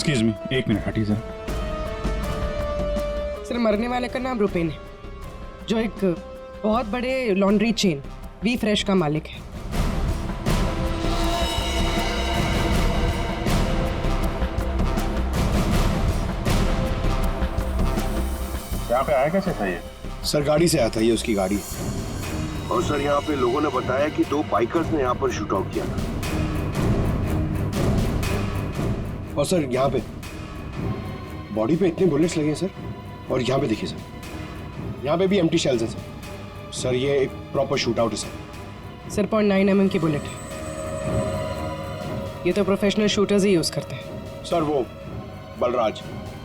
Excuse me, एक minute हटिए sir. Sir, मरने वाले का नाम रुपेन है, जो एक बहुत बड़े लॉन्ड्री चेन वी फ्रेश का मालिक है। यहाँ पे आया कैसे था ये? सर गाड़ी से आया था, ये उसकी गाड़ी। और सर यहाँ पे लोगों ने बताया कि 2 बाइकर्स ने यहाँ पर शूट आउट किया था। और सर यहाँ पे बॉडी पे इतने बुलेट्स लगे हैं सर, और यहाँ पे देखिए सर, यहाँ पे भी एम्प्टी शेल्स हैं सर। सर ये एक प्रॉपर शूट आउट है सर। सर 0.9 mm की बुलेट है, ये तो प्रोफेशनल शूटर्स ही यूज करते हैं। सर वो बलराज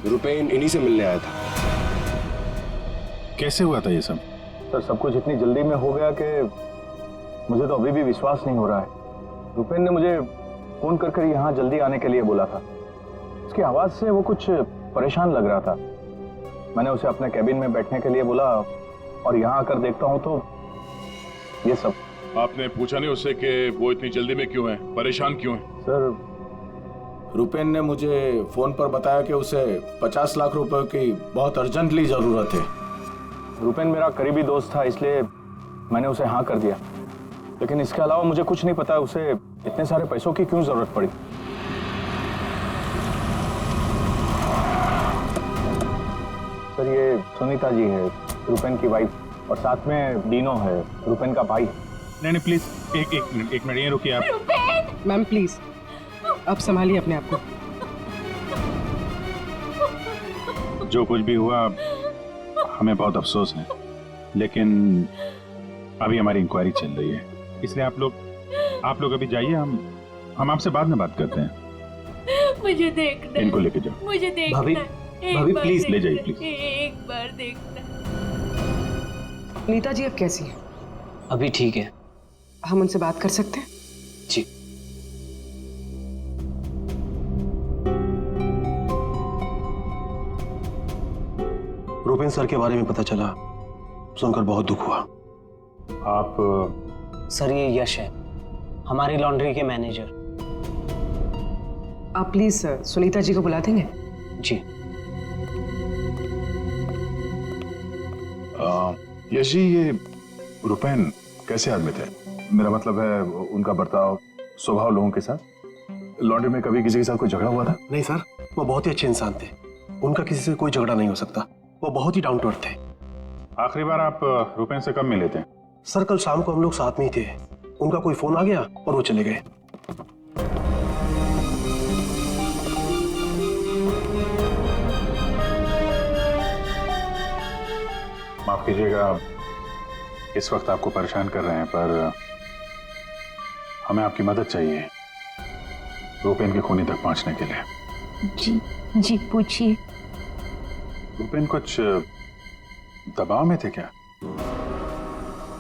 रुपेन इन्हीं से मिलने आया था। कैसे हुआ था ये सब? सर सब कुछ इतनी जल्दी में हो गया कि मुझे तो अभी भी विश्वास नहीं हो रहा है। रुपेन ने मुझे फोन कर यहाँ जल्दी आने के लिए बोला था। उसकी आवाज से वो कुछ परेशान लग रहा था। मैंने उसे अपने कैबिन में बैठने के लिए बोला और यहाँ आकर देखता हूँ तो ये सब। आपने पूछा नहीं उससे कि वो इतनी जल्दी में क्यों है, परेशान क्यों है? सर रुपेन ने मुझे फोन पर बताया कि उसे 50 लाख रुपए की बहुत अर्जेंटली जरूरत है। रुपेन मेरा करीबी दोस्त था, इसलिए मैंने उसे हाँ कर दिया। लेकिन इसके अलावा मुझे कुछ नहीं पता उसे इतने सारे पैसों की क्यों जरूरत पड़ी। सर ये सुनीता जी है, रुपेन की वाइफ, और साथ में डीनो है, रुपेन का भाई। नहीं प्लीज एक मिनट ये रुकिए आप। मैम प्लीज, आप संभालिए अपने आप को। जो कुछ भी हुआ हमें बहुत अफसोस है, लेकिन अभी हमारी इंक्वायरी चल रही है, इसलिए आप लोग अभी जाइए, हम आपसे बाद में बात करते हैं। मुझे देखना, इनको लेके जाओ। मुझे देखना, भाभी प्लीज ले जाइए प्लीज। एक बार देखना। नीता जी अब कैसी है? अभी ठीक है। हम उनसे बात कर सकते हैं? जी। रुपेन सर के बारे में पता चला, सुनकर बहुत दुख हुआ। आप सर ये यश है, हमारी लॉन्ड्री के मैनेजर। आप प्लीज सुनीता जी को बुला देंगे? जी। यश जी, ये रुपेन कैसे आदमी थे? मेरा मतलब है उनका बर्ताव, स्वभाव लोगों के साथ। लॉन्ड्री में कभी किसी के साथ कोई झगड़ा हुआ था? नहीं सर, वो बहुत ही अच्छे इंसान थे, उनका किसी से कोई झगड़ा नहीं हो सकता। वो बहुत ही डाउन टू अर्थ थे। आखिरी बार आप रुपेन से कब मिले थे? सर कल शाम को हम लोग साथ में ही थे, उनका कोई फोन आ गया और वो चले गए। माफ कीजिएगा इस वक्त आपको परेशान कर रहे हैं, पर हमें आपकी मदद चाहिए रुपेन के खूनी तक पहुंचने के लिए। जी पूछिए। रुपेन कुछ दबाव में थे क्या?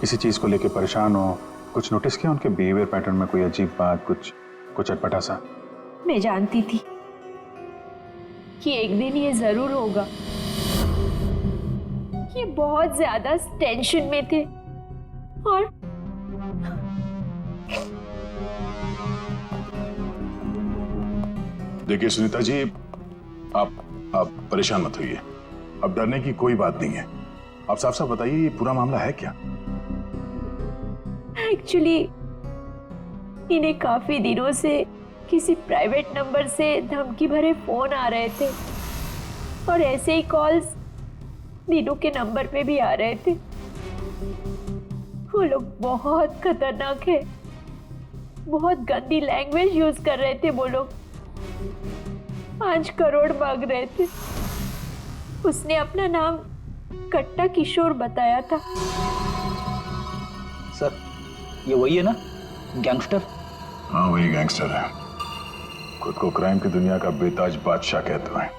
किसी चीज को लेके परेशान हो? कुछ नोटिस किया उनके बिहेवियर पैटर्न में? कोई अजीब बात, कुछ अटपटा सा? मैं जानती थी कि एक दिन ये जरूर होगा। ये बहुत ज्यादा टेंशन में थे और देखिए सुनीता जी, आप परेशान मत होइए। अब डरने की कोई बात नहीं है। आप साफ साफ बताइए, ये पूरा मामला है क्या? एक्चुअली इन्हें काफी दिनों से किसी प्राइवेट नंबर से धमकी भरे फोन आ रहे थे और ऐसे ही कॉल्स दीनू के नंबर पे भी आ रहे थे। वो लोग बहुत खतरनाक है, बहुत गंदी लैंग्वेज यूज कर रहे थे। वो लोग 5 करोड़ मांग रहे थे। उसने अपना नाम कट्टा किशोर बताया था। सर ये वही है ना, गैंगस्टर? हाँ वही गैंगस्टर है, खुद को क्राइम की दुनिया का बेताज बादशाह कहते हैं।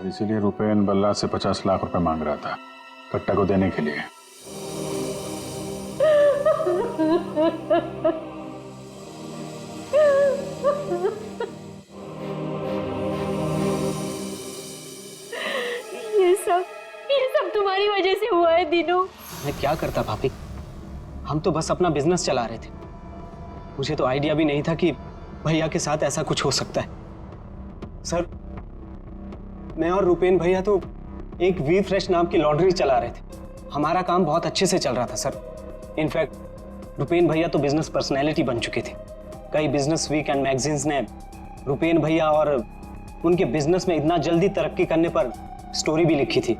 इसीलिए रुपेन बल्ला से 50 लाख रुपए मांग रहा था कट्टा को देने के लिए। ये सब तुम्हारी वजह से हुआ है दीनू। मैं क्या करता भाभी, हम तो बस अपना बिजनेस चला रहे थे। मुझे तो आइडिया भी नहीं था कि भैया के साथ ऐसा कुछ हो सकता है। सर, मैं और रुपेन भैया तो एक वी फ्रेश नाम की लॉन्ड्री चला रहे थे। हमारा काम बहुत अच्छे से चल रहा था सर। इनफैक्ट रुपेन भैया तो बिजनेस पर्सनैलिटी बन चुके थे। कई बिजनेस वीक एंड मैगजीन्स ने रुपेन भैया और उनके बिजनेस में इतना जल्दी तरक्की करने पर स्टोरी भी लिखी थी।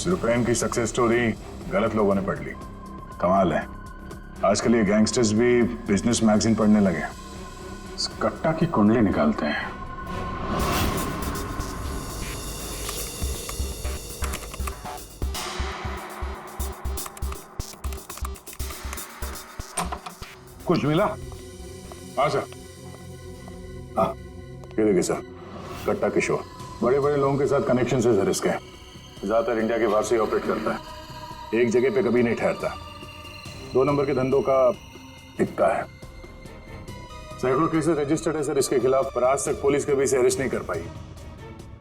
रुपेन की सक्सेस स्टोरी गलत लोगों ने पढ़ ली। कमाल है, आजकल ये गैंगस्टर्स भी बिजनेस मैगजीन पढ़ने लगे। इस कट्टा की कुंडली निकालते हैं। कुछ मिला? हाँ सर। हाँ, ये देखिए सर, कट्टा किशोर बड़े बड़े लोगों के साथ कनेक्शन से रिस्क है। ज्यादातर इंडिया के बाहर से ऑपरेट करता है, एक जगह पे कभी नहीं ठहरता। 2 नंबर के धंधों का टिकता है। सैकड़ों केसेस रजिस्टर्ड है सर इसके खिलाफ, पर आज तक पुलिस कभी इसे अरेस्ट नहीं कर पाई।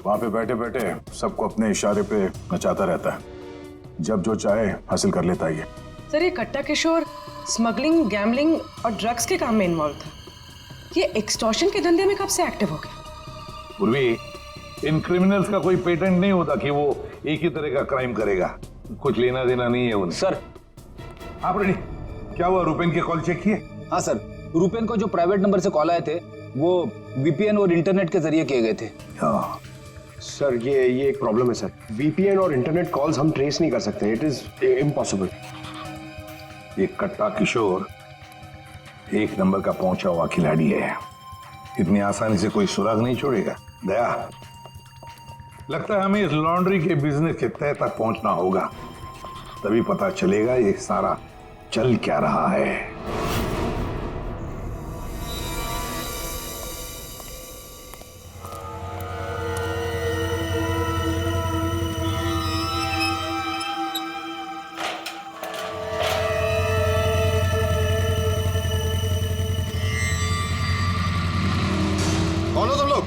वहां पे बैठे बैठे सबको अपने इशारे पे नचाता रहता है, जब जो चाहे हासिल कर लेता है। सर, ये कट्टा किशोर स्मगलिंग, गैम्बलिंग और ड्रग्स के काम में इन्वॉल्व था। ये एक्सटॉर्शन के धंधे में कब से एक्टिव हो गया? पूर्वी, इन क्रिमिनल्स का कोई पेटेंट नहीं होता कि वो एक ही तरह का क्राइम करेगा। कुछ लेना देना नहीं है उन्हें। सर, आपने क्या हुआ, रुपेन के कॉल चेक किए? हाँ सर, रुपेन को जो प्राइवेट नंबर से कॉल आए थे वो वीपीएन और इंटरनेट के जरिए किए गए थे। हाँ सर, ये एक प्रॉब्लम है सर। वीपीएन और इंटरनेट कॉल्स हम ट्रेस नहीं कर सकते। It is impossible. ये कट्टा किशोर 1 नंबर का पहुंचा हुआ खिलाड़ी है, इतनी आसानी से कोई सुराग नहीं छोड़ेगा। दया, लगता है हमें इस लॉन्ड्री के बिजनेस के तह तक पहुंचना होगा, तभी पता चलेगा ये सारा चल क्या रहा है। कौन हो तुम लोग?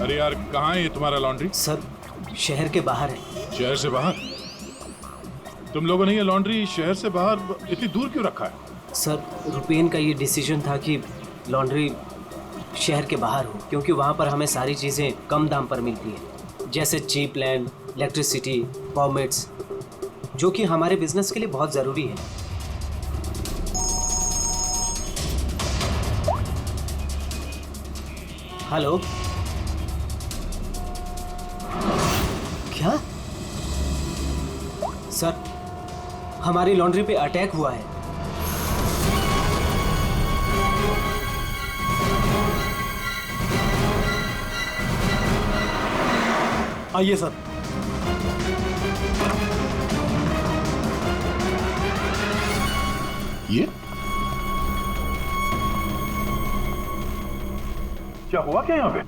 अरे यार, कहाँ है ये तुम्हारा लॉन्ड्री? सर, शहर के बाहर है। शहर से बाहर? तुम लोगों ने ये लॉन्ड्री शहर से बाहर इतनी दूर क्यों रखा है? सर, रुपेन का ये डिसीजन था कि लॉन्ड्री शहर के बाहर हो, क्योंकि वहाँ पर हमें सारी चीज़ें कम दाम पर मिलती हैं, जैसे चीप लैंड, इलेक्ट्रिसिटी, परमिट्स, जो कि हमारे बिजनेस के लिए बहुत ज़रूरी है। हेलो, क्या? सर, हमारी लॉन्ड्री पे अटैक हुआ है। आइए सर। ये क्या हुआ क्या यहाँ पे?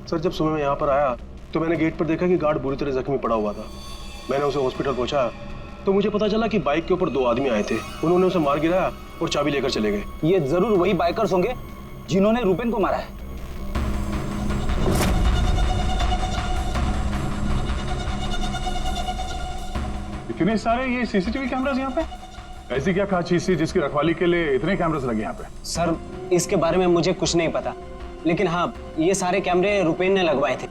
सर, जब सुबह मैं यहाँ पर आया तो मैंने गेट पर देखा कि गार्ड बुरी तरह जख्मी पड़ा हुआ था। मैंने उसे हॉस्पिटल पहुंचाया तो मुझे पता चला कि बाइक के ऊपर 2 आदमी आए थे। उन्होंने उसे मार गिराया और चाबी लेकर चले गए। ये जरूर वही बाइकर्स होंगे जिन्होंने रुपेन को मारा है। इतने सारे ये सीसीटीवी कैमरास यहाँ पे? ऐसी क्या खास चीज थी जिसकी रखवाली के लिए इतने कैमरास लगे यहाँ पे? सर, इसके बारे में मुझे कुछ नहीं पता, लेकिन हाँ, ये सारे कैमरे रुपेन ने लगवाए थे।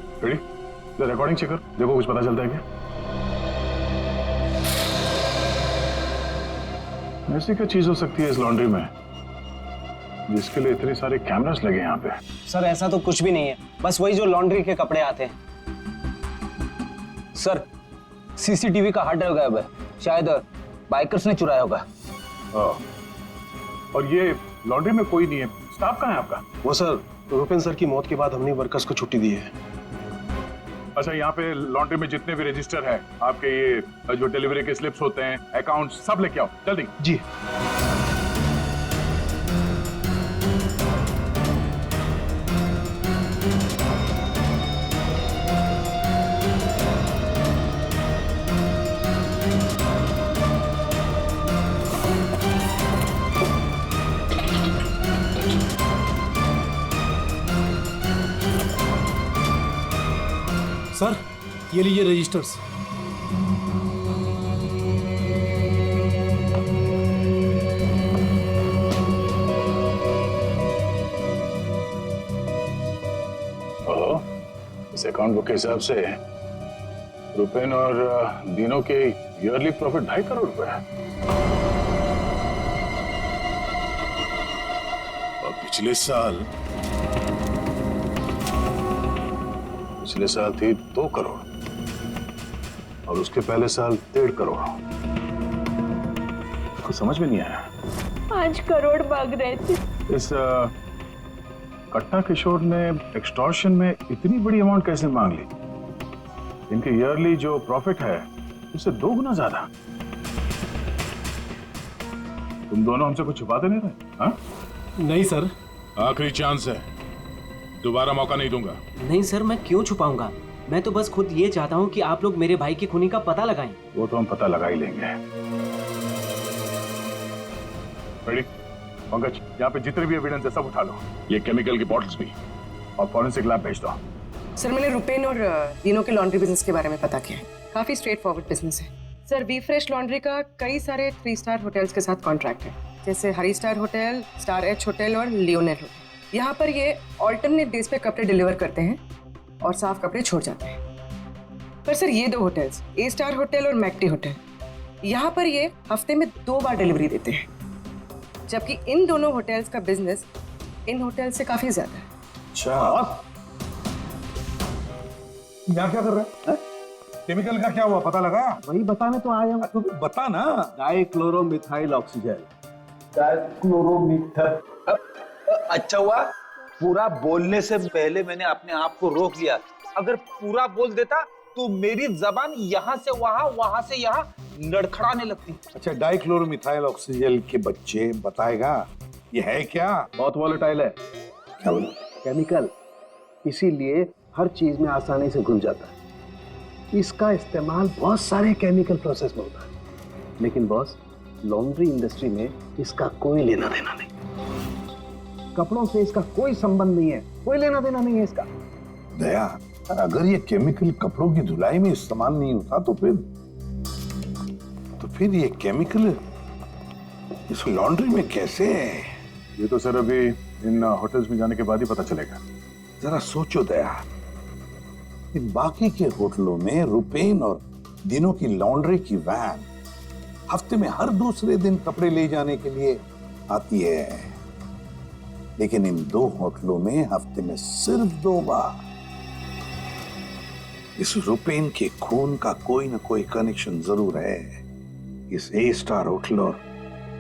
रिकॉर्डिंग चेक कर, देखो कुछ पता चलता है क्या? ऐसी क्या चीज हो सकती है इस लॉन्ड्री में जिसके लिए इतने सारे कैमरास लगे यहाँ पे? सर, ऐसा तो कुछ भी नहीं है, बस वही जो लॉन्ड्री के कपड़े आते हैं। सर, सीसीटीवी का हार्ड ड्राइव गायब है, शायद बाइकर्स ने चुराया होगा। और ये लॉन्ड्री में कोई नहीं है, स्टाफ कहाँ है आपका? वो सर, रुपेन सर की मौत के बाद हमने वर्कर्स को छुट्टी दी है। अच्छा, यहाँ पे लॉन्ड्री में जितने भी रजिस्टर है आपके, ये जो डिलीवरी के स्लिप्स होते हैं, अकाउंट, सब लेके आओ जल्दी। जी। सर, ये लीजिए रजिस्टर्स। ओह, इस अकाउंट बुक के हिसाब से रुपेन और दीनों के ईयरली प्रॉफिट 2.5 करोड़ रुपए है। और पिछले साल थी 2 करोड़ और उसके पहले साल 1.5 करोड़। कुछ समझ में नहीं आया। 5 करोड़ मांग रहे थे। इस कट्टा किशोर ने एक्सटॉर्शन में इतनी बड़ी अमाउंट कैसे मांग ली? इनके ईयरली जो प्रॉफिट है उससे 2 गुना ज्यादा। तुम दोनों हमसे कुछ छुपाते नहीं रहे? हाँ? नहीं सर। आखिरी चांस है, दोबारा मौका नहीं दूंगा। नहीं सर, मैं क्यों छुपाऊंगा? मैं तो बस खुद ये चाहता हूँ कि आप लोग मेरे भाई की खूनी का पता लगाएं। वो तो हम पता लगा ही लेंगे। रेडी? पंकज, यहाँ पे जितने भी एविडेंस है सब उठा लो, ये केमिकल की बॉटल्स भी, और फॉरेंसिक लैब भेज दो। सर, मैंने रुपेन और दीनों के लॉन्ड्री बिजनेस के बारे में पता किया है। काफी स्ट्रेट फॉरवर्ड बिजनेस है सर। वी फ्रेश लॉन्ड्री का कई सारे 3 स्टार होटल्स के साथ कॉन्ट्रैक्ट है, जैसे Hari star hotel, star H hotel और लियोनेल होटल। यहाँ पर ये ऑल्टरनेट डेज पे कपड़े डिलीवर करते हैं और साफ कपड़े छोड़ जाते हैं। पर सर, ये 2 होटल्स, ए स्टार होटल और मैक्टी होटल, यहाँ पर ये हफ्ते में 2 बार डिलीवरी देते हैं, जबकि इन दोनों होटल्स का बिजनेस इन होटल से काफी ज्यादा है। अच्छा, यहाँ क्या कर रहा है? केमिकल का क्या हुआ, पता लगा? वही बताने तो आया हूँ। तो बता ना। डाइक्लोरोमिथाइल ऑक्सीजन। अच्छा हुआ पूरा बोलने से पहले मैंने अपने आप को रोक लिया। अगर पूरा बोल देता तो मेरी जबान यहाँ से वहां, वहां से यहाँ लड़खड़ाने लगती। अच्छा, डाइक्लोरोमिथाइल ऑक्सीजन के बच्चे बताएगा ये है क्या? बहुत वॉलेटाइल है। क्या बोला? केमिकल, इसीलिए हर चीज में आसानी से घुल जाता है। इसका इस्तेमाल बहुत सारे केमिकल प्रोसेस में होता है, लेकिन बॉस, लॉन्ड्री इंडस्ट्री में इसका कोई लेना देना नहीं। कपड़ों से इसका कोई संबंध नहीं है, कोई लेना देना नहीं है इसका। दया, अगर ये केमिकल कपड़ों की धुलाई में इस्तेमाल नहीं होता तो फिर ये केमिकल इस लॉन्ड्री में कैसे है? ये तो सर अभी इन होटल्स में जाने के बाद ही पता चलेगा। जरा सोचो दया, इन बाकी के होटलों में रुपेन और दिनों की लॉन्ड्री की वैन हफ्ते में हर दूसरे दिन कपड़े ले जाने के लिए आती है, लेकिन इन 2 होटलों में हफ्ते में सिर्फ 2 बार। इस रुपेन के खून का कोई ना कोई कनेक्शन जरूर है इस ए स्टार होटल और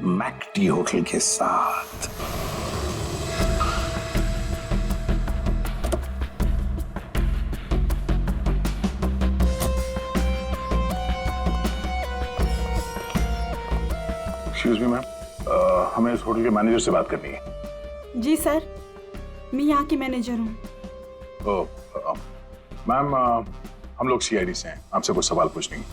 मैक्टी होटल के साथ। एक्सक्यूज मी मैम, हमें इस होटल के मैनेजर से बात करनी है। जी सर, मैं यहाँ की मैनेजर हूँ। मैम, हम लोग सीआईडी से हैं, आपसे कुछ सवाल पूछने हैं।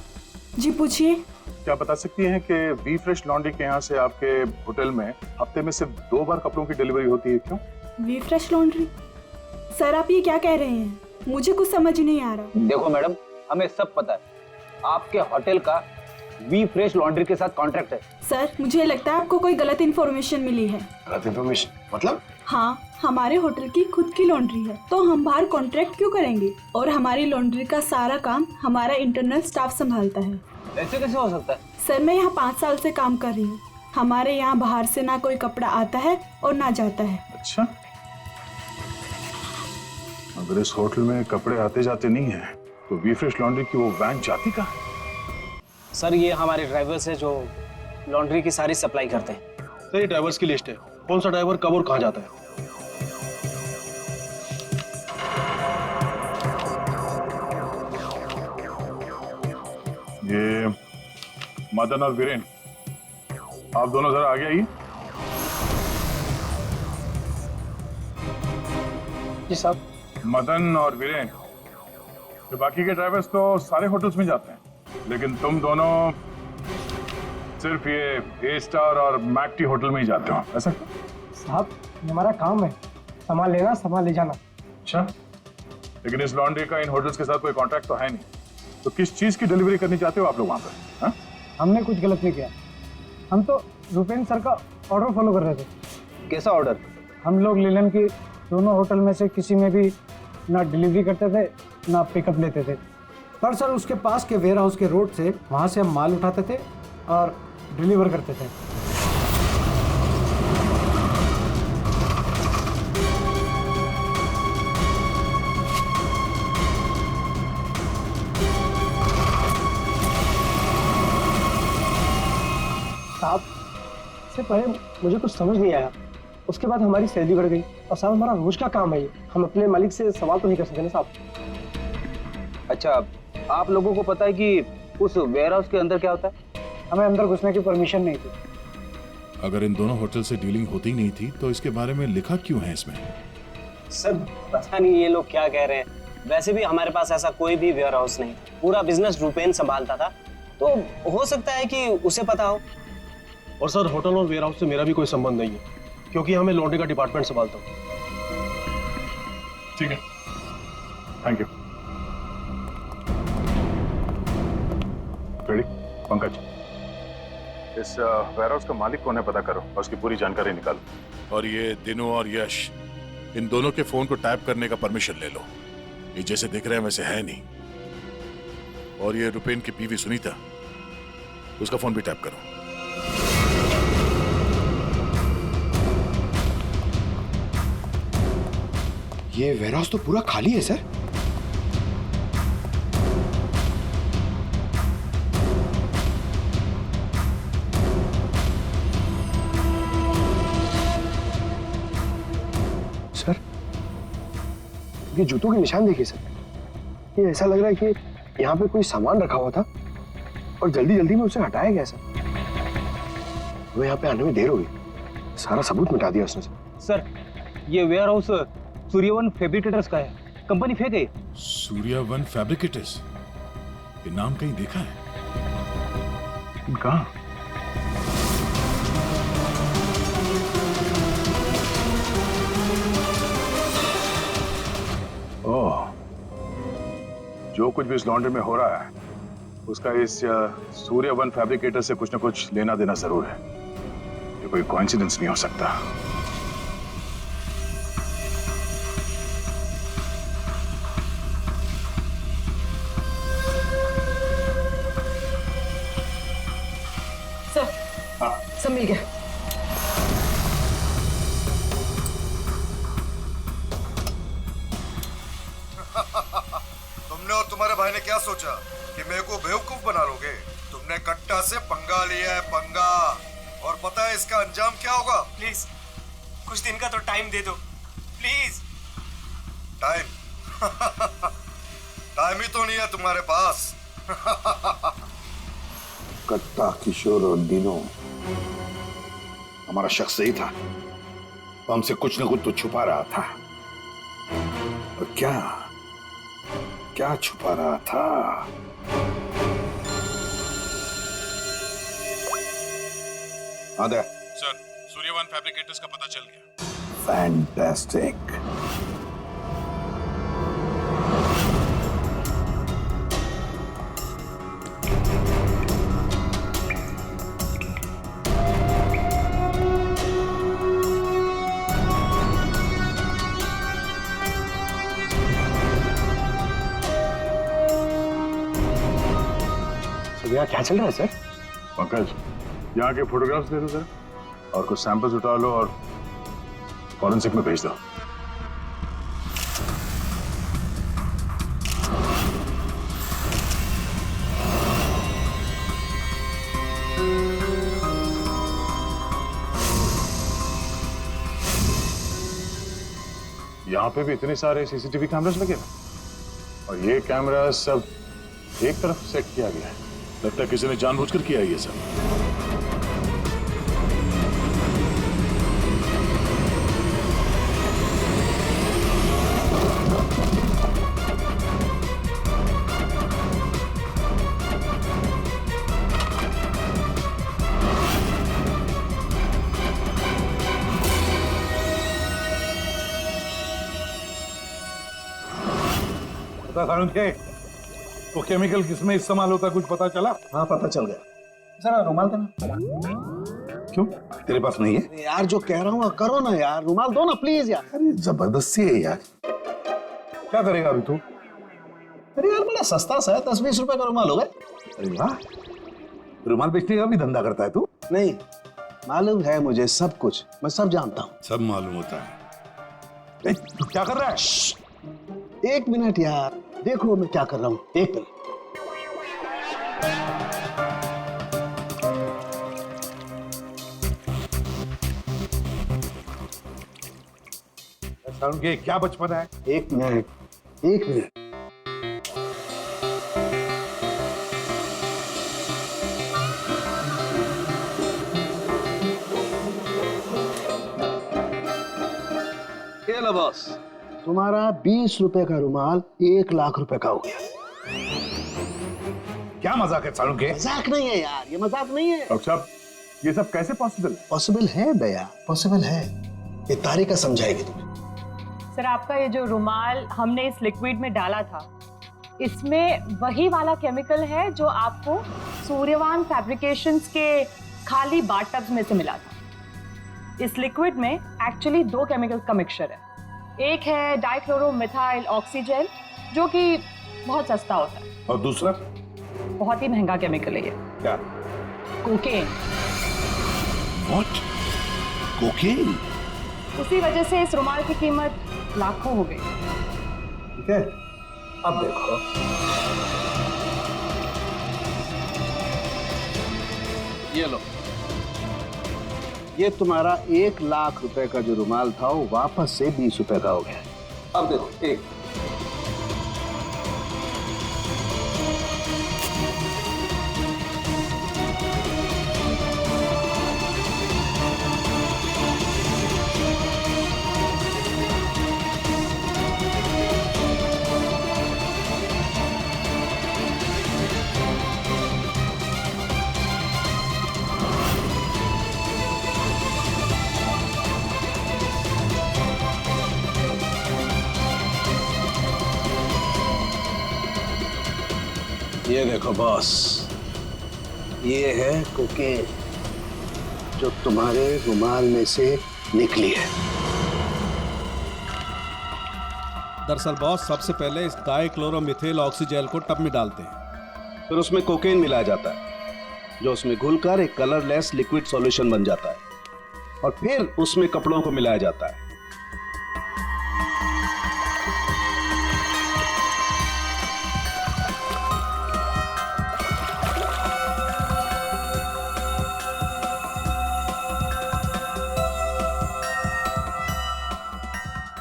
जी पूछिए। क्या बता सकती हैं कि वी फ्रेश लॉन्ड्री के यहाँ से आपके होटल में हफ्ते में सिर्फ 2 बार कपड़ों की डिलीवरी होती है, क्यों? We fresh laundry? सर, आप ये क्या कह रहे हैं? मुझे कुछ समझ नहीं आ रहा। देखो मैडम, हमें सब पता है, आपके होटल का वी फ्रेश लॉन्ड्री के साथ कॉन्ट्रैक्ट है। सर, मुझे लगता है आपको कोई गलत इन्फॉर्मेशन मिली है। गलत इन्फॉर्मेशन मतलब? हाँ, हमारे होटल की खुद की लॉन्ड्री है, तो हम बाहर कॉन्ट्रैक्ट क्यों करेंगे? और हमारी लॉन्ड्री का सारा काम हमारा इंटरनल स्टाफ संभालता है। ऐसे कैसे हो सकता है? सर, मैं यहाँ 5 साल से काम कर रही हूँ। हमारे यहाँ बाहर से ना कोई कपड़ा आता है और ना जाता है। अच्छा, अगर इस होटल में कपड़े आते जाते नहीं है तो वी फ्रेश लॉन्ड्री की वो वैन जाती कहाँ? सर ये हमारे ड्राइवर्स है जो लॉन्ड्री की सारी सप्लाई करते हैं। सर ये ड्राइवर्स की लिस्ट है, कौन सा ड्राइवर कब और कहाँ जाता है। ये मदन और वीरेन, आप दोनों जरा आगे आइए। जी साहब। मदन और वीरेन, ये बाकी के ड्राइवर्स तो सारे होटल्स में जाते हैं, लेकिन तुम दोनों सिर्फ ये ए स्टार और मैकटी होटल में ही जाते हो, ऐसा क्यों? साहब हमारा काम है, सामान लेना सामान ले जाना। अच्छा, लेकिन इस लॉन्ड्री का इन होटल्स के साथ कोई कॉन्ट्रैक्ट तो है नहीं, तो किस चीज की डिलीवरी करनी चाहते हो आप लोग वहां पर? हाँ? हमने कुछ गलत नहीं किया, हम तो रुपेन सर का ऑर्डर फॉलो कर रहे थे। कैसा ऑर्डर? हम लोग लीलन की दोनों होटल में से किसी में भी ना डिलीवरी करते थे ना पिकअप लेते थे, पर सर उसके पास के वेयर हाउस के रोड से वहाँ से हम माल उठाते थे और डिलीवर करते थे। साहब इससे पहले मुझे कुछ समझ नहीं आया, उसके बाद हमारी सैलरी बढ़ गई और साहब हमारा रोज का काम है ये, हम अपने मालिक से सवाल तो नहीं कर सकते ना साहब। अच्छा, आप लोगों को पता है कि उस वेयर हाउस के अंदर क्या होता है? हमें अंदर घुसने की परमिशन नहीं थी। अगर इन दोनों होटल से डीलिंग होती नहीं थी तो इसके बारे में लिखा क्यों है इसमें? सर पता नहीं ये लोग क्या कह रहे हैं, वैसे भी हमारे पास ऐसा कोई भी वेयर हाउस नहीं, पूरा बिजनेस रुपेन संभालता था, तो हो सकता है कि उसे पता हो। और सर होटल और वेयर हाउस से मेरा भी कोई संबंध नहीं है, क्योंकि हमें लॉन्ड्री का डिपार्टमेंट संभालता हूँ। ठीक है, थैंक यू। रेडी? पंकज, इस वेयर हाउस का मालिक कौन है पता करो और उसकी पूरी जानकारी निकालो। और ये दिनू और यश, इन दोनों के फोन को टैप करने का परमिशन ले लो, ये जैसे दिख रहे हैं वैसे है नहीं। और ये रुपेन की बीवी सुनीता, उसका फोन भी टैप करो। ये वेयर हाउस तो पूरा खाली है सर। सर ये जूतों के निशान देखिए सर, ये ऐसा लग रहा है कि यहाँ पे कोई सामान रखा हुआ था और जल्दी जल्दी में उसे हटाया गया सर। वो यहाँ पे आने में देर हो गई, सारा सबूत मिटा दिया उसने सर। ये वेयर हाउस सूर्यवन फैब्रिकेटर्स का है, कंपनी फेक है। सूर्यवन फैब्रिकेटर्स, ये नाम कहीं देखा है? कहाँ? ओह, जो कुछ भी इस लॉन्ड्री में हो रहा है उसका इस सूर्यवन फैब्रिकेटर से कुछ ना कुछ लेना देना जरूर है। ये कोई कोइंसिडेंस नहीं हो सकता। सब मिल गया। तुमने और तुम्हारे भाई ने क्या सोचा कि मेरे को बेवकूफ बना लोगे? तुमने कट्टा से पंगा लिया है, पंगा। और पता है इसका अंजाम क्या होगा? प्लीज कुछ दिन का तो टाइम दे दो प्लीज। टाइम? टाइम ही तो नहीं है तुम्हारे पास। कट्टा, किशोर और दिनो हमारा शख्स सही था, वो हमसे कुछ न कुछ तो छुपा रहा था। और क्या क्या छुपा रहा था? आदे सर, सूर्यवन फैब्रिकेटर्स का पता चल गया। फैंटास्टिक। यहाँ क्या चल रहा है सर? पंकज, यहाँ के फोटोग्राफ्स दे दो सर, और कुछ सैंपल्स उठा लो और फॉरेंसिक में भेज दो। यहाँ पे भी इतने सारे सीसीटीवी कैमरास लगे ना, और ये कैमरा सब एक तरफ सेट किया गया है। लगता है किसी ने जानबूझकर किया है ये सब। तो केमिकल किसमें इस्तेमाल होता कुछ पता चला? हाँ पता चल गया। सर रुमाल देना। क्यों तेरे पास नहीं है? यार जो कह रहा हूँ करो ना यार, रुमाल दो ना प्लीज यार। अरे जबरदस्ती है यार। क्या करेगा अभी तू? अरे यार बड़ा सस्ता सा है, 10-20 रुपए का रुमाल होगा। अरे वाह, रुमाल बेचने का भी धंधा करता है तू? नहीं, मालूम है मुझे सब कुछ, मैं सब जानता हूँ। सब मालूम होता है। तू क्या कर रहा है? 1 मिनट यार, देखो मैं क्या कर रहा हूँ। 1 मिनट। के क्या बचपन है? 1 मिनट, 1 मिनट। ये लो बॉस, तुम्हारा 20 रुपए का रुमाल 1 लाख रुपए का हो गया। क्या मजाक है सालू के? मजाक नहीं है यार, ये मजाक नहीं है। डॉक्टर साहब, ये सब कैसे पॉसिबल है? पॉसिबल है भैया, पॉसिबल है। ये तारिका समझाएगी तुम्हें। सर आपका ये जो रुमाल हमने इस लिक्विड में डाला था, इसमें वही वाला केमिकल है जो आपको सूर्यवान फैब्रिकेशंस के खाली बाथटब्स में से मिला था। इस लिक्विड में एक्चुअली 2 केमिकल्स का मिक्सचर है। एक है डाइक्लोरोमिथाइल ऑक्सीजेल जो कि बहुत सस्ता होता है, और दूसरा बहुत ही महंगा केमिकल है ये। क्या? कोकेन। व्हाट? कोकेन? उसी वजह से इस रुमाल की कीमत लाखों हो गई। ठीक है, अब देखो। ये लो, ये तुम्हारा 1 लाख रुपए का जो रुमाल था वो वापस से 20 रुपए का हो गया। अब देखो, एक ये देखो बॉस, ये है कोकेन जो तुम्हारे रुमाल में से निकली है। दरअसल बॉस, सबसे पहले इस डाइक्लोरोमिथाइल ऑक्सीजेल को टब में डालते हैं, फिर उसमें कोकेन मिलाया जाता है जो उसमें घुलकर एक कलरलेस लिक्विड सॉल्यूशन बन जाता है, और फिर उसमें कपड़ों को मिलाया जाता है।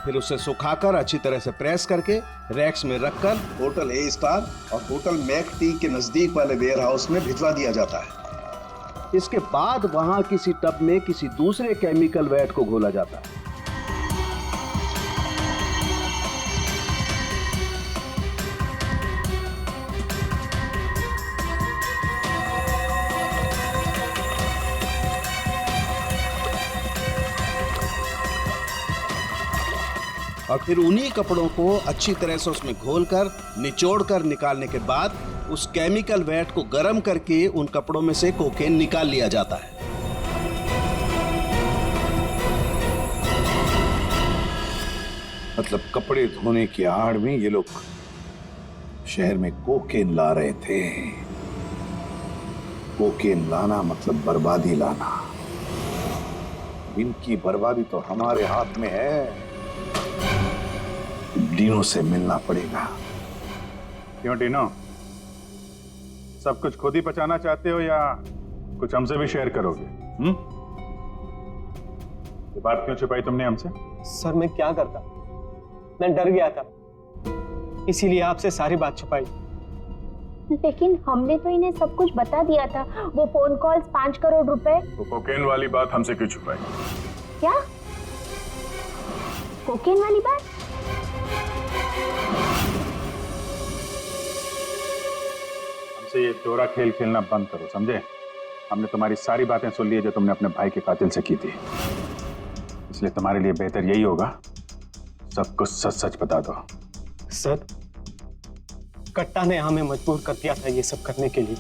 फिर उसे सुखाकर अच्छी तरह से प्रेस करके रैक्स में रखकर होटल ए स्टार और होटल मैक टी के नजदीक वाले वेयर हाउस में भिजवा दिया जाता है। इसके बाद वहां किसी टब में किसी दूसरे केमिकल वैट को घोला जाता है। और फिर उन्हीं कपड़ों को अच्छी तरह से उसमें घोलकर निचोड़कर निकालने के बाद उस केमिकल वैट को गर्म करके उन कपड़ों में से कोकेन निकाल लिया जाता है। मतलब कपड़े धोने की आड़ में ये लोग शहर में कोकेन ला रहे थे। कोकेन लाना मतलब बर्बादी लाना। इनकी बर्बादी तो हमारे हाथ में है। डीनो से मिलना पड़ेगा। क्यों डीनो, सब कुछ खुद ही पचाना चाहते हो या कुछ हमसे भी शेयर करोगे? ये बात क्यों छुपाई तुमने हमसे? सर मैं क्या करता, मैं डर गया था, इसीलिए आपसे सारी बात छुपाई। लेकिन हमने तो इन्हें सब कुछ बता दिया था। वो फोन कॉल्स, 5 करोड़ रुपए। वो कोकेन वाली बात हमसे क्यों छुपाई? क्या कोकेन वाली बात? हमसे ये दोहरा खेल खेलना बंद करो, समझे? हमने तुम्हारी सारी बातें सुन ली जो तुमने अपने भाई के कातिल से की थी, इसलिए तुम्हारे लिए बेहतर यही होगा सब कुछ सच सच बता दो। सर, कट्टा ने हमें मजबूर कर दिया था ये सब करने के लिए।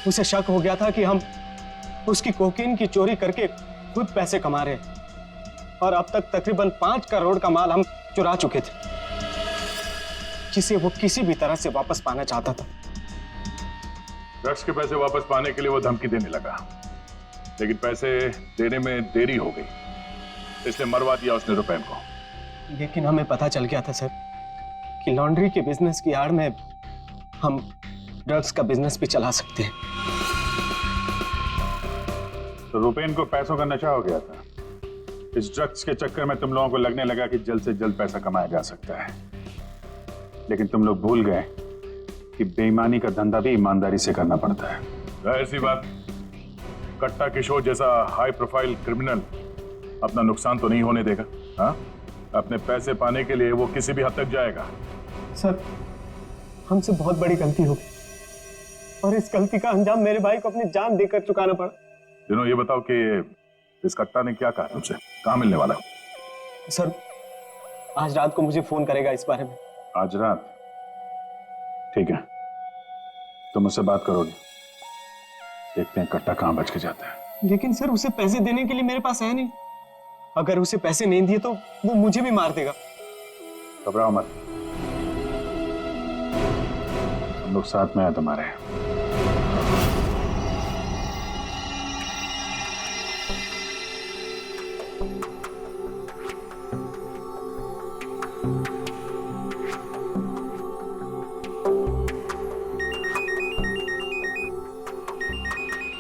उसे शक हो गया था कि हम उसकी कोकीन की चोरी करके खुद पैसे कमा रहे हैं और अब तक तकरीबन 5 करोड़ का माल हम चुरा चुके थे, जिसे वो किसी भी तरह से वापस पाना चाहता था। ड्रग्स के पैसे वापस पाने के लिए वो धमकी देने लगा, लेकिन पैसे देने में देरी हो गई, इसलिए मरवा दिया उसने रुपैन को। लेकिन हमें पता चल गया था सर कि लॉन्ड्री के बिजनेस की आड़ में हम ड्रग्स का बिजनेस भी चला सकते हैं। तो रुपैन को पैसों का नशा हो गया था। इस ड्रग्स के चक्कर में तुम लोगों को लगने लगा कि जल्द से जल्द पैसा कमाया जा सकता है, लेकिन तुम लोग भूल गए कि बेईमानी का धंधा भी ईमानदारी से करना पड़ता है। जाहिर सी बात, कट्टा किशोर जैसा हाई प्रोफाइल क्रिमिनल अपना नुकसान तो नहीं होने देगा। हाँ, अपने पैसे पाने के लिए वो किसी भी हद तक जाएगा। सर, हमसे बहुत बड़ी गलती हो गई और इस गलती का अंजाम मेरे भाई को अपनी जान देकर चुकाना पड़ा। जिन्हों ये बताओ कि इस कट्टा ने क्या कहा तुमसे, कहाँ मिलने वाला? सर, आज रात को मुझे फोन करेगा इस बारे में। आज रात? ठीक है, तुम मुझसे बात करोगे, देखते हैं कट्टा कहाँ बच के जाता है। लेकिन सर, उसे पैसे देने के लिए मेरे पास है नहीं। अगर उसे पैसे नहीं दिए तो वो मुझे भी मार देगा। घबराओ मत, हम लोग साथ में हैं तुम्हारे।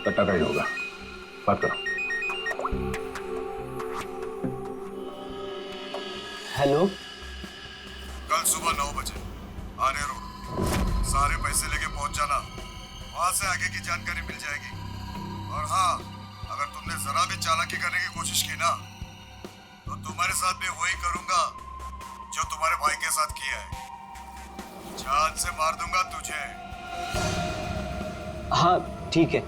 कट्टा का ही होगा, बात करो। हेलो, कल सुबह 9 बजे आने रोड, सारे पैसे लेके पहुंच जाना, वहां से आगे की जानकारी मिल जाएगी। और हाँ, अगर तुमने जरा भी चालाकी करने की कोशिश की ना, तो तुम्हारे साथ भी वही करूंगा जो तुम्हारे भाई के साथ किया है। जान से मार दूंगा तुझे। हाँ ठीक है।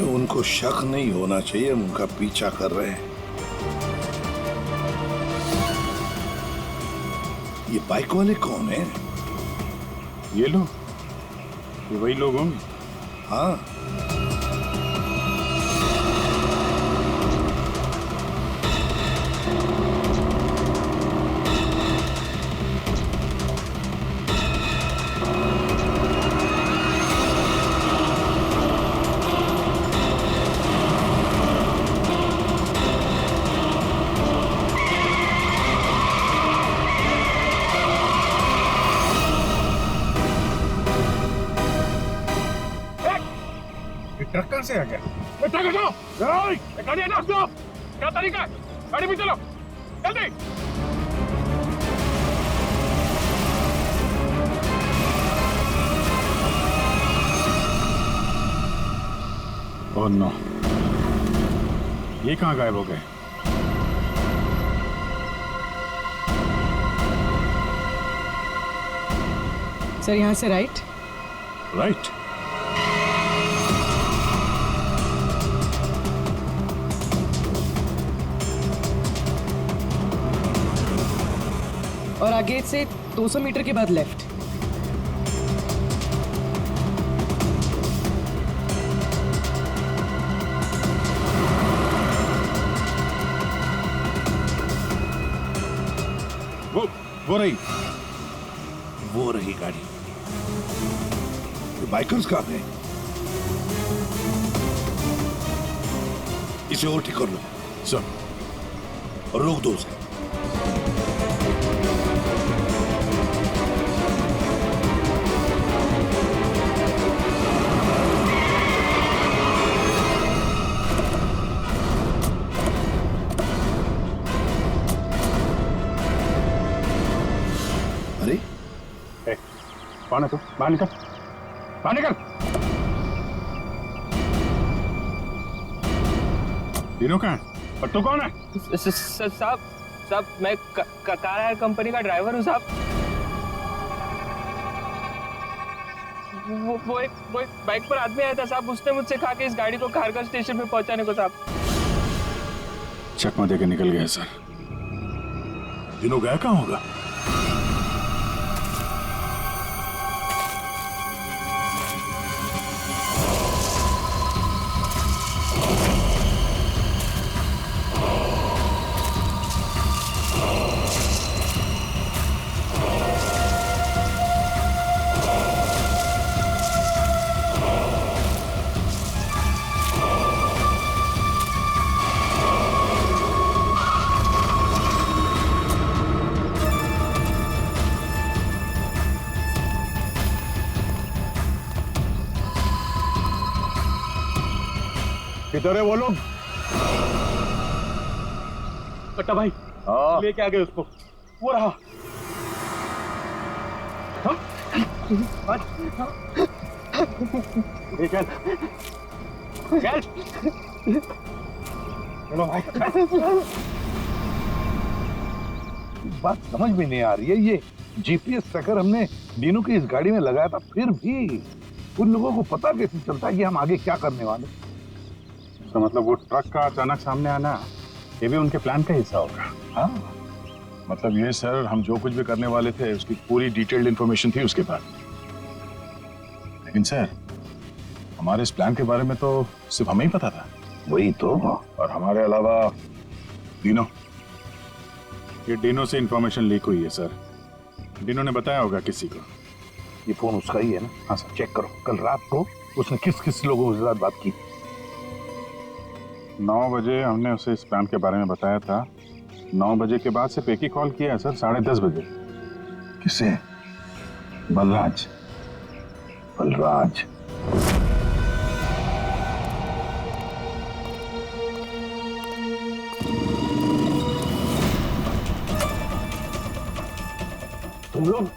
उनको शक नहीं होना चाहिए, उनका पीछा कर रहे हैं। ये बाइक वाले कौन है? ये लोग, ये वही लोग होंगे। हाँ, ट्रक कहाँ से आ गया? ट्रक हटाओ! गाड़ी हटाओ! क्या तरीका है? गाड़ी में चलो, जल्दी! ओह नो, ये कहाँ गायब हो गए? सर, यहाँ से राइट। राइट? और आगे से 200 मीटर के बाद लेफ्ट। वो रही वो रही गाड़ी। ये बाइकर्स कहाँ गए? इसे और ठीक कर लो सर और रोक दो उसे। अरे कौन है तू? बाहर निकल, बाहर निकल। तीनों कहाँ है? और तू कौन है? साहब मैं कार हायर कंपनी का ड्राइवर हूँ साहब। वो एक बाइक पर आदमी आया था साहब, उसने मुझसे कहा कि इस गाड़ी को खारगर स्टेशन पे पहुंचाने को साहब। चकमा देके निकल गया सर। तीनों गया कहाँ होगा? किधर है वो लोग? कट्टा भाई लेके आ गए उसको, वो रहा। चल चलो भाई। बात समझ में नहीं आ रही है, ये जीपीएस ट्रैकर हमने दीनू की इस गाड़ी में लगाया था, फिर भी उन लोगों को पता कैसे चलता है कि हम आगे क्या करने वाले? तो मतलब वो ट्रक का अचानक सामने आना ये भी उनके प्लान का हिस्सा होगा? हाँ, मतलब ये सर, हम जो कुछ भी करने वाले थे उसकी पूरी डिटेल्ड इंफॉर्मेशन थी उसके पास। लेकिन सर, हमारे इस प्लान के बारे में तो सिर्फ हमें ही पता था। वही तो। और हमारे अलावा डिनो, ये डिनो से इंफॉर्मेशन लीक हुई है सर। डिनो ने बताया होगा किसी को। ये फोन उसका ही है ना? हाँ सर। चेक करो कल रात को उसने किस किस लोगों के साथ बात की। 9 बजे हमने उसे इस प्लान के बारे में बताया था। 9 बजे के बाद सिर्फ एक ही कॉल किया है सर, 10:30 बजे। किसे? बलराज। बलराज तुम लोग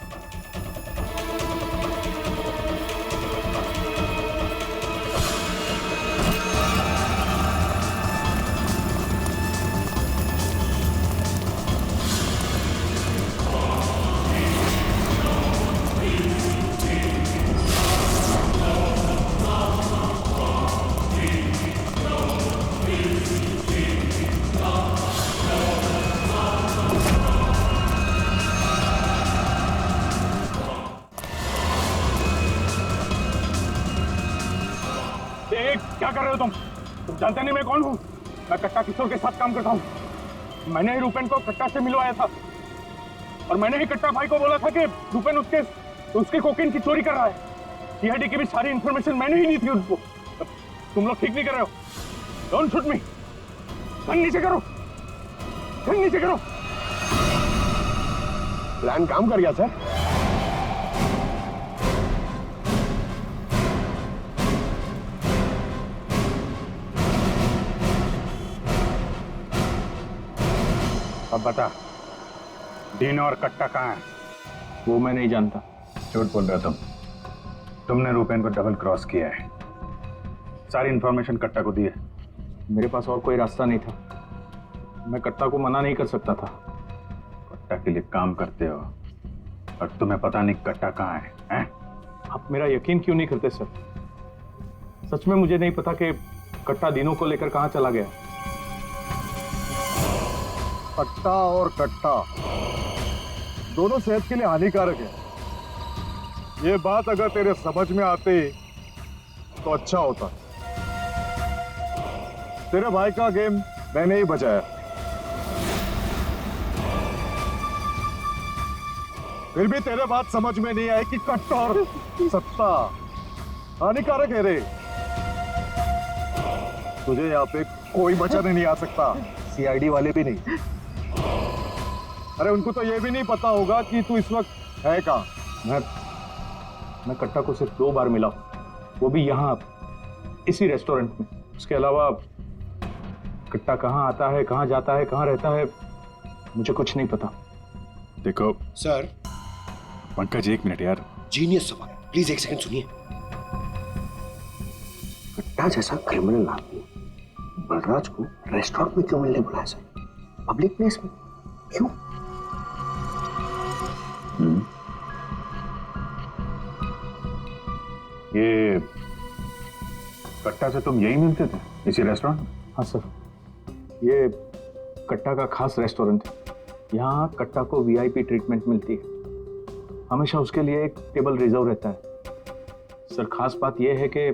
क्या कर रहे हो तुम जानते नहीं मैं कौन हूँ? मैं कट्टा किशोर के साथ काम करता हूँ। मैंने ही रूपेन को कट्टा से मिलवाया था और मैंने ही कट्टा भाई को बोला था कि रूपेन उसके कोकेन की चोरी कर रहा है। सीआईडी की भी सारी इंफॉर्मेशन मैंने ही दी थी उनको। तुम लोग ठीक नहीं कर रहे हो। Don't shoot me. गन नीचे करो, गन नीचे करो। प्लान काम कर गया सर। अब बता, डीनो और कट्टा कहाँ है? वो मैं नहीं जानता। झूठ बोल रहे हो तुमने रूपेन को डबल क्रॉस किया है। सारी इंफॉर्मेशन कट्टा को दी है। मेरे पास और कोई रास्ता नहीं था। मैं कट्टा को मना नहीं कर सकता था। कट्टा के लिए काम करते हो और तुम्हें पता नहीं कट्टा कहाँ है, हैं? आप मेरा यकीन क्यों नहीं करते सर? सच में मुझे नहीं पता कि कट्टा दिनों को लेकर कहाँ चला गया। कट्टा और कट्टा दोनों सेहत के लिए हानिकारक है। ये बात अगर तेरे समझ में आती तो अच्छा होता। तेरे भाई का गेम मैंने ही बचाया। फिर भी तेरे बात समझ में नहीं आई कि कट्टा और सत्ता हानिकारक है रे। तुझे यहाँ पे कोई बचाने नहीं आ सकता, सीआईडी वाले भी नहीं। अरे उनको तो ये भी नहीं पता होगा कि तू इस वक्त है कहाँ। मैं कट्टा को सिर्फ 2 बार मिला, वो भी यहाँ इसी रेस्टोरेंट में। उसके अलावा कट्टा कहाँ आता है, कहाँ जाता है, कहाँ रहता है, मुझे कुछ नहीं पता। देखो सर। पंकज, 1 मिनट यार। जीनियस सवाल, प्लीज 1 सेकंड सुनिए। कट्टा जैसा क्रिमिनल आदमी बलराज को रेस्टोरेंट में क्यों मिलने बुलाया सर? पब्लिक प्लेस में क्यों? ये कट्टा से तुम यही मिलते थे, इसी रेस्टोरेंट? हाँ सर, ये कट्टा का खास रेस्टोरेंट है। यहाँ कट्टा को वीआईपी ट्रीटमेंट मिलती है। हमेशा उसके लिए एक टेबल रिजर्व रहता है। सर, खास बात यह है कि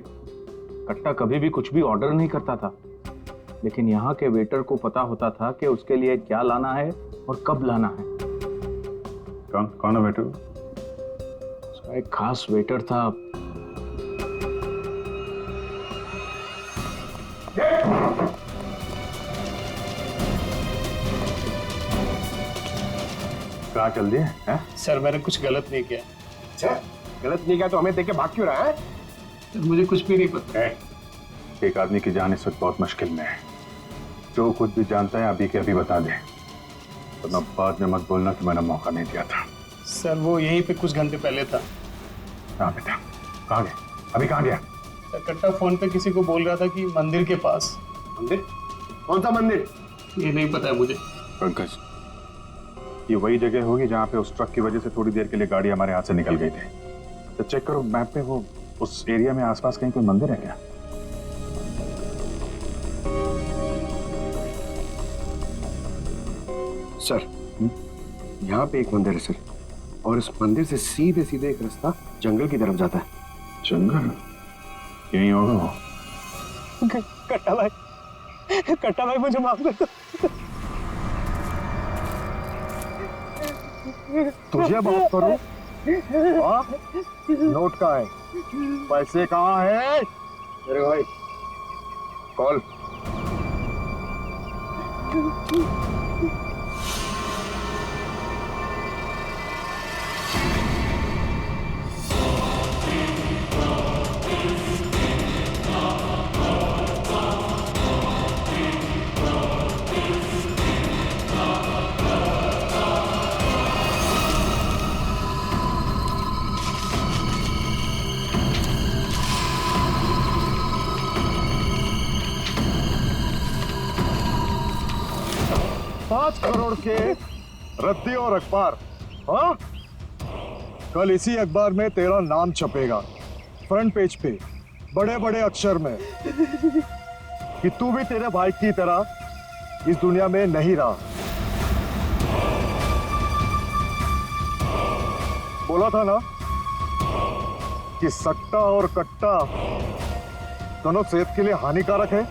कट्टा कभी भी कुछ भी ऑर्डर नहीं करता था, लेकिन यहाँ के वेटर को पता होता था कि उसके लिए क्या लाना है और कब लाना है। कौन है वेटर? उसका एक खास वेटर था। कहाँ चल दिए हैं? सर मैंने कुछ गलत नहीं किया। अच्छा, गलत नहीं किया तो हमें देख के भाग क्यों रहा है? सर मुझे कुछ भी नहीं पता। एक आदमी की जान इस वक्त बहुत मुश्किल में है। जो कुछ भी जानता है अभी के अभी बता दे, वरना बाद में मत बोलना कि मैंने मौका नहीं दिया था। सर वो यहीं पे कुछ घंटे पहले था। कहाँ पे था? कहाँ गया? अभी कहाँ गया? सर कट्टा फोन पे किसी को बोल रहा था कि मंदिर के पास। मंदिर? कौन सा मंदिर? ये नहीं पता है मुझे। पंकज, ये वही जगह होगी जहाँ पे उस ट्रक की वजह से थोड़ी देर के लिए गाड़ी हमारे हाथ से निकल गई थी। तो चेक करो मैप पे, वो उस एरिया में आसपास कहीं कोई मंदिर है क्या? सर, यहाँ पे एक मंदिर है सर, और इस मंदिर से सीधे सीधे एक रास्ता जंगल की तरफ जाता है। जंगल? यही होगा वो। कट्टा भाई मुझे माफ कर दो। तुझे माफ करूं? नोट कहाँ है? पैसे कहाँ है? अरे भाई कॉल। $5 करोड़ के रद्दी और अखबार। हाँ, कल इसी अखबार में तेरा नाम छपेगा फ्रंट पेज पे बड़े बड़े अक्षर में कि तू भी तेरे भाई की तरह इस दुनिया में नहीं रहा। बोला था ना कि सट्टा और कट्टा दोनों सेहत के लिए हानिकारक है।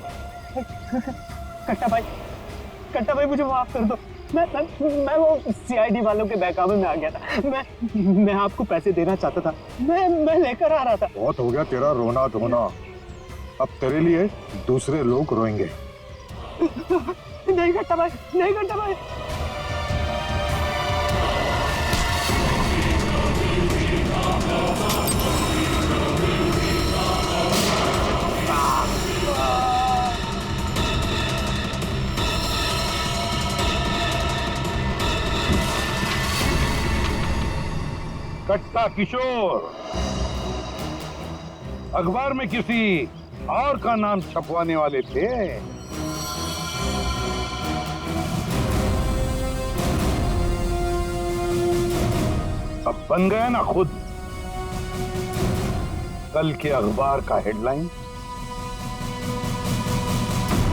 कट्टा भाई मुझे माफ कर दो। मैं वो सीआईडी वालों के बहकावे में आ गया था। मैं आपको पैसे देना चाहता था। मैं लेकर आ रहा था। बहुत हो गया तेरा रोना धोना, अब तेरे लिए दूसरे लोग रोएंगे। नहीं कट्टा भाई, नहीं कट्टा भाई। कट्टा किशोर अखबार में किसी और का नाम छपवाने वाले थे। अब बन गया ना खुद। कल के अखबार का हेडलाइन